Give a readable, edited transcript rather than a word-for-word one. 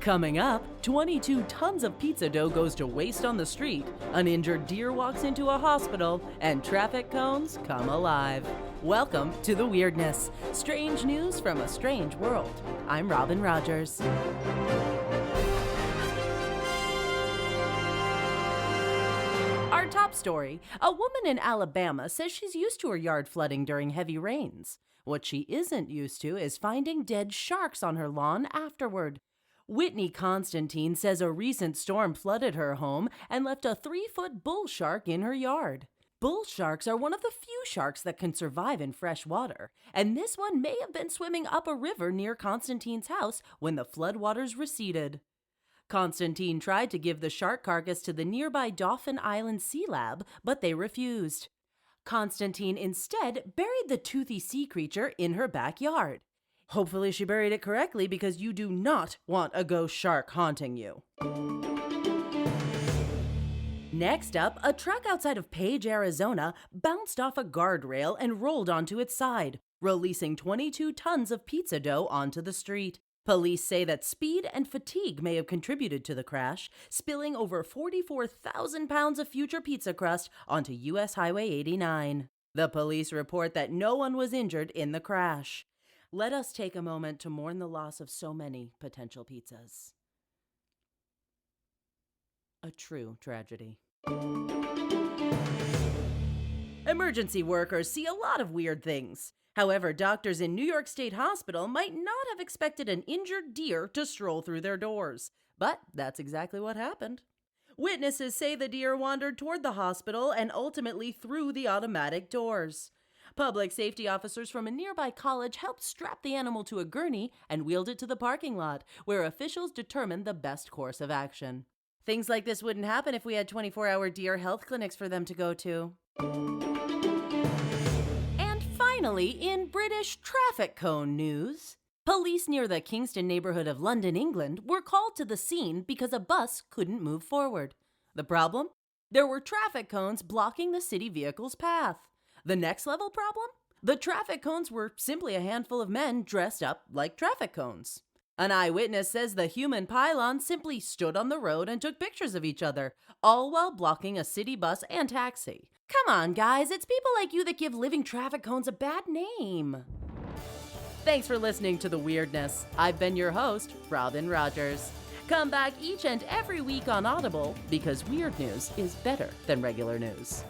Coming up, 22 tons of pizza dough goes to waste on the street, an injured deer walks into a hospital, and traffic cones come alive. Welcome to the Weirdness, strange news from a strange world. I'm Robin Rogers. Our top story, a woman in Alabama says she's used to her yard flooding during heavy rains. What she isn't used to is finding dead sharks on her lawn afterward. Whitney Constantine says a recent storm flooded her home and left a 3-foot bull shark in her yard. Bull sharks are one of the few sharks that can survive in fresh water, and this one may have been swimming up a river near Constantine's house when the floodwaters receded. Constantine tried to give the shark carcass to the nearby Dauphin Island Sea Lab, but they refused. Constantine instead buried the toothy sea creature in her backyard. Hopefully she buried it correctly because you do not want a ghost shark haunting you. Next up, a truck outside of Page, Arizona bounced off a guardrail and rolled onto its side, releasing 22 tons of pizza dough onto the street. Police say that speed and fatigue may have contributed to the crash, spilling over 44,000 pounds of future pizza crust onto U.S. Highway 89. The police report that no one was injured in the crash. Let us take a moment to mourn the loss of so many potential pizzas. A true tragedy. Emergency workers see a lot of weird things. However, doctors in New York State Hospital might not have expected an injured deer to stroll through their doors. But that's exactly what happened. Witnesses say the deer wandered toward the hospital and ultimately through the automatic doors. Public safety officers from a nearby college helped strap the animal to a gurney and wheeled it to the parking lot, where officials determined the best course of action. Things like this wouldn't happen if we had 24-hour deer health clinics for them to go to. And finally, in British traffic cone news, police near the Kingston neighborhood of London, England, were called to the scene because a bus couldn't move forward. The problem? There were traffic cones blocking the city vehicle's path. The next level problem? The traffic cones were simply a handful of men dressed up like traffic cones. An eyewitness says the human pylon simply stood on the road and took pictures of each other, all while blocking a city bus and taxi. Come on, guys, it's people like you that give living traffic cones a bad name. Thanks for listening to The Weirdness. I've been your host, Robin Rogers. Come back each and every week on Audible because weird news is better than regular news.